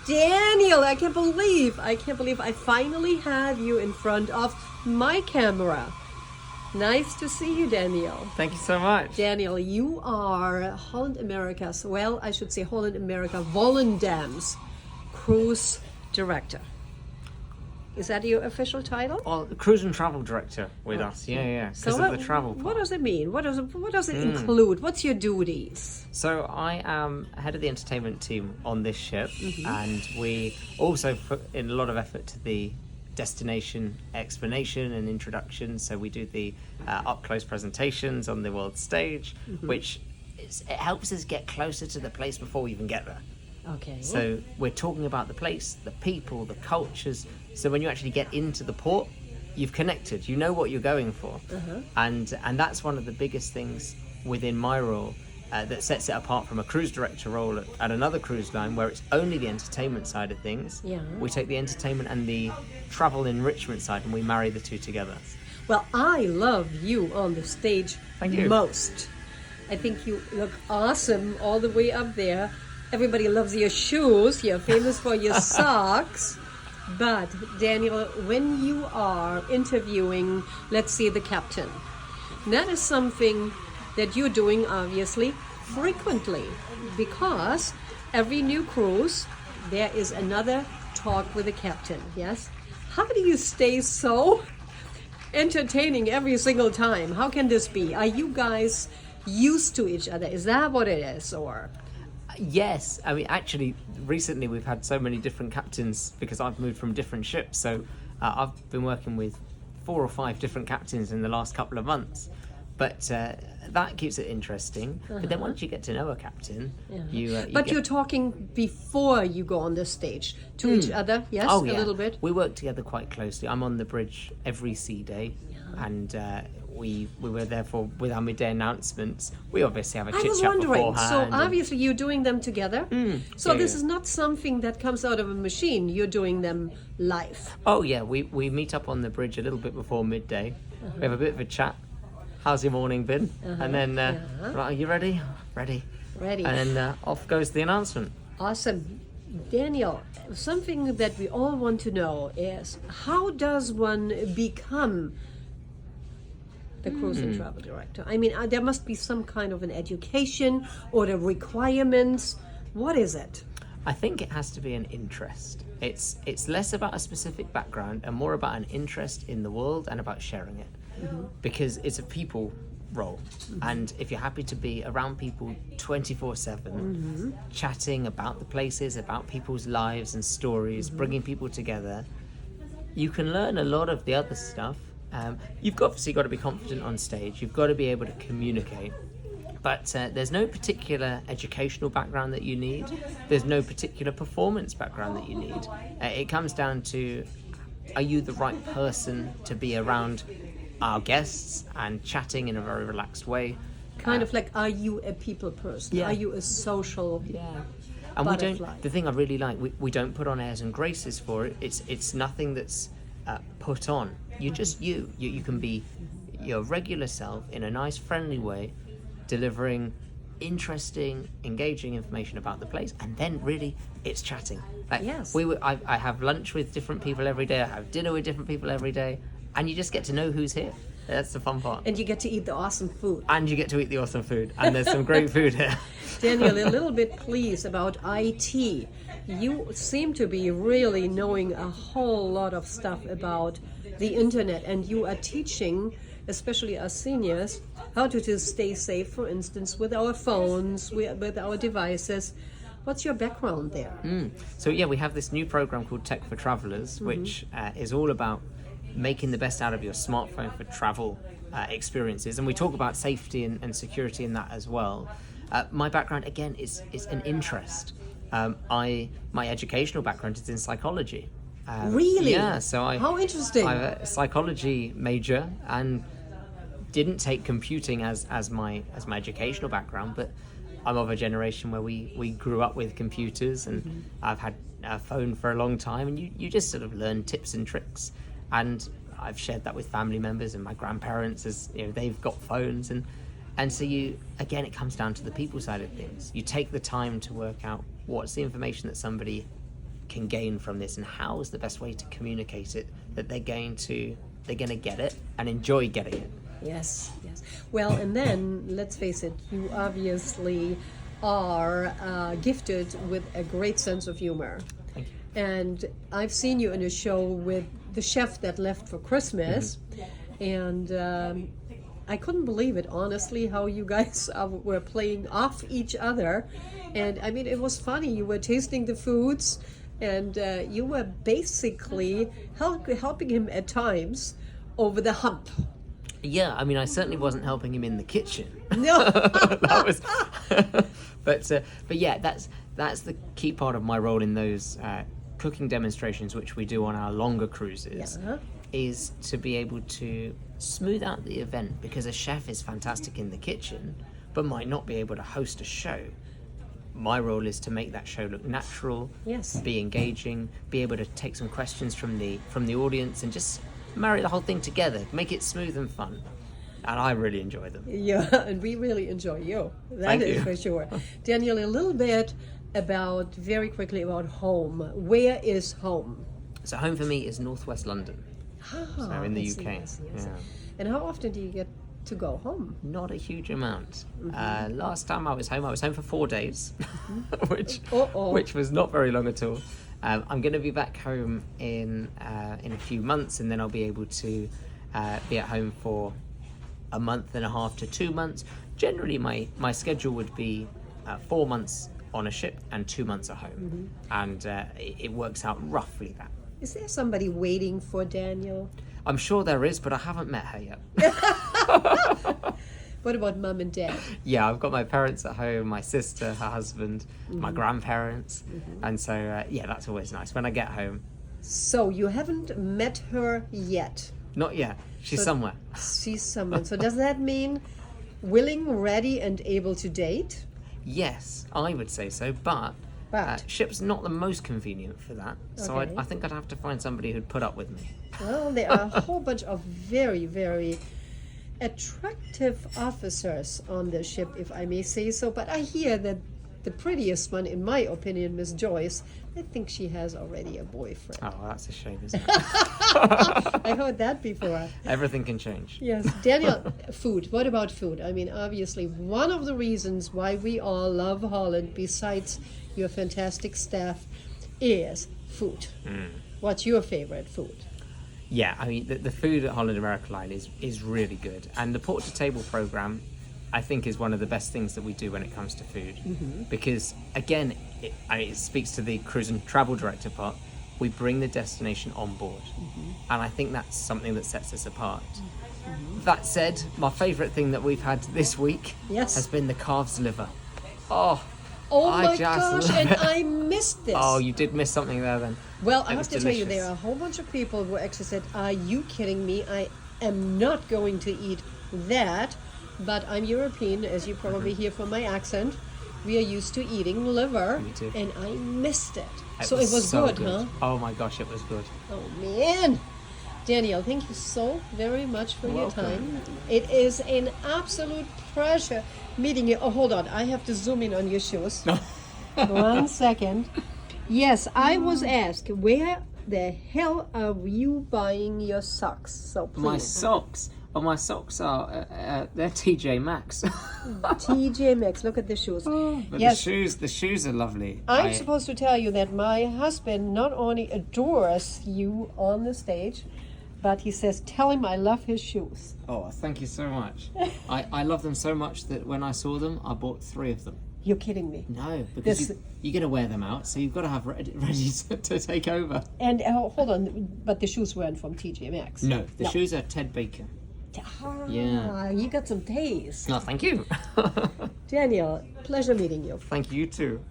Daniel, I can't believe I finally have you in front of my camera. Nice to see you, Daniel. Thank you so much. Daniel, you are Holland America's, well, I should say Holland America Volendam's cruise director. Is that your official title? Well, cruise and travel director with us. Yeah. Because of the travel part. What does it mean? What does it include? What's your duties? So I am head of the entertainment team on this ship, and we also put in a lot of effort to the destination explanation and introduction. So we do the up-close presentations on the world stage, which it helps us get closer to the place before we even get there. Okay. So we're talking about the place, the people, the cultures. So when you actually get into the port, you've connected. You know what you're going for, and that's one of the biggest things within my role that sets it apart from a cruise director role at another cruise line, where it's only the entertainment side of things. Yeah. We take the entertainment and the travel enrichment side, and we marry the two together. Well, I love you on the stage. Thank you. Most. I think you look awesome all the way up there. Everybody loves your shoes. You're famous for your socks. But, Daniel, when you are interviewing, let's say, the captain, that is something that you're doing, obviously, frequently. Because every new cruise, there is another talk with the captain, yes? How do you stay so entertaining every single time? How can this be? Are you guys used to each other? Is that what it is, or...? Yes, I mean, actually, recently we've had so many different captains because I've moved from different ships. So I've been working with 4 or 5 different captains in the last couple of months. But that keeps it interesting. But then once you get to know a captain, You're talking before you go on the stage to each other, yes? Oh, yeah. A little bit? We work together quite closely. I'm on the bridge every sea day, and we were there with our midday announcements. We obviously have a chit chat beforehand. So obviously you're doing them together. So this is not something that comes out of a machine. You're doing them live. Oh yeah, we meet up on the bridge a little bit before midday. We have a bit of a chat. How's your morning been? And then, right, are you ready? Ready. And then off goes the announcement. Awesome. Daniel, something that we all want to know is, how does one become the cruise and travel director? I mean, there must be some kind of an education or the requirements. What is it? I think it has to be an interest. It's less about a specific background and more about an interest in the world and about sharing it. Because it's a people role, and if you're happy to be around people 24/7, chatting about the places, about people's lives and stories, bringing people together, you can learn a lot of the other stuff. You've obviously got to be confident on stage. You've got to be able to communicate. But there's no particular educational background that you need. There's no particular performance background that you need. It comes down to, are you the right person to be around our guests and chatting in a very relaxed way? Kind of like, are you a people person? Yeah. Are you a social And butterfly? we don't. The thing I really like, we don't put on airs and graces for it. It's nothing that's put on. You're just you. You can be your regular self in a nice, friendly way, delivering interesting, engaging information about the place, and then really it's chatting. Like, yes. I have lunch with different people every day. I have dinner with different people every day, and you just get to know who's here. That's the fun part. And you get to eat the awesome food. And you get to eat the awesome food, and there's some great food here. Daniel, a little bit please about IT. You seem to be really knowing a whole lot of stuff about the internet, and you are teaching, especially us seniors, how to stay safe, for instance, with our phones, with our devices. What's your background there? So yeah, we have this new program called Tech for Travelers, which is all about making the best out of your smartphone for travel experiences, and we talk about safety and security in that as well. My background again is an interest. My educational background is in psychology. Really? Yeah. So how interesting. I'm a psychology major and didn't take computing as my educational background, but I'm of a generation where we grew up with computers, and I've had a phone for a long time, and you just sort of learn tips and tricks. And I've shared that with family members and my grandparents, as you know, they've got phones, and so it comes down to the people side of things. You take the time to work out what's the information that somebody can gain from this, and how is the best way to communicate it that they're going to get it and enjoy getting it. Yes. Well, and then let's face it, you obviously are gifted with a great sense of humor. Thank you. And I've seen you in a show with the chef that left for Christmas, and I couldn't believe it, honestly, how you guys were playing off each other. And I mean, it was funny. You were tasting the foods, and you were basically helping him at times over the hump. Yeah, I mean, I certainly wasn't helping him in the kitchen. No. That was, but yeah, that's the key part of my role in those cooking demonstrations, which we do on our longer cruises, is to be able to smooth out the event, because a chef is fantastic in the kitchen, but might not be able to host a show. My role is to make that show look natural, be engaging, be able to take some questions from the audience, and just marry the whole thing together, make it smooth and fun. And I really enjoy them. Yeah, and we really enjoy you. That Thank is you. for sure. Daniel, a little bit very quickly about home. Where is home? So home for me is northwest London, so in the UK. Yes. Yeah. And how often do you get to go home? Not a huge amount. Last time I was home for 4 days, which was not very long at all. I'm going to be back home in a few months, and then I'll be able to be at home for a month and a half to 2 months. Generally, my schedule would be 4 months on a ship and 2 months at home, and it works out roughly that. Is there somebody waiting for Daniel? I'm sure there is, but I haven't met her yet. What about mom and dad? Yeah, I've got my parents at home, my sister, her husband, my grandparents, and so yeah, that's always nice when I get home. So you haven't met her yet? Not yet. She's somewhere. She's someone. So does that mean willing, ready, and able to date? Yes, I would say so, but ship's not the most convenient for that. So Okay. I think I'd have to find somebody who'd put up with me. Well, there are a whole bunch of very, very attractive officers on the ship, if I may say so. But I hear that the prettiest one, in my opinion, Miss Joyce, I think she has already a boyfriend. Oh, that's a shame, isn't it? I heard that before. Everything can change. Yes. Daniel, food. What about food? I mean, obviously, one of the reasons why we all love Holland, besides your fantastic staff, is food. What's your favorite food? Yeah, I mean, the food at Holland America Line is really good. And the Port to Table program, I think, is one of the best things that we do when it comes to food. Because, again, it speaks to the cruise and travel director part. We bring the destination on board. And I think that's something that sets us apart. That said, my favourite thing that we've had this week has been the calf's liver. Oh my gosh, and I missed this. Oh, you did miss something there then. Well, I It have was to tell you, delicious. there are a whole bunch of people who actually said, are you kidding me? I am not going to eat that. But I'm European, as you probably hear from my accent. We are used to eating liver. Me too. And I missed it. It So it was so good, huh? Oh my gosh, it was good. Oh, man. Daniel, thank you so very much for your Welcome. time. It is an absolute pleasure meeting you. Oh, hold on. I have to zoom in on your shoes. 1 second. Yes, I was asked, where the hell are you buying your socks? So please. My socks. Oh, my socks are they're TJ Maxx. TJ Maxx, look at the shoes. But Yes. the shoes are lovely. I'm supposed to tell you that my husband not only adores you on the stage, but he says, tell him I love his shoes. Oh, thank you so much. I love them so much that when I saw them, I bought 3 of them. You're kidding me. No, because you're going to wear them out, so you've got to have ready to take over. And hold on, but the shoes weren't from TJ Maxx. No, the shoes are Ted Baker. Yeah. You got some taste. No, thank you. Daniel, pleasure meeting you. Thank you too.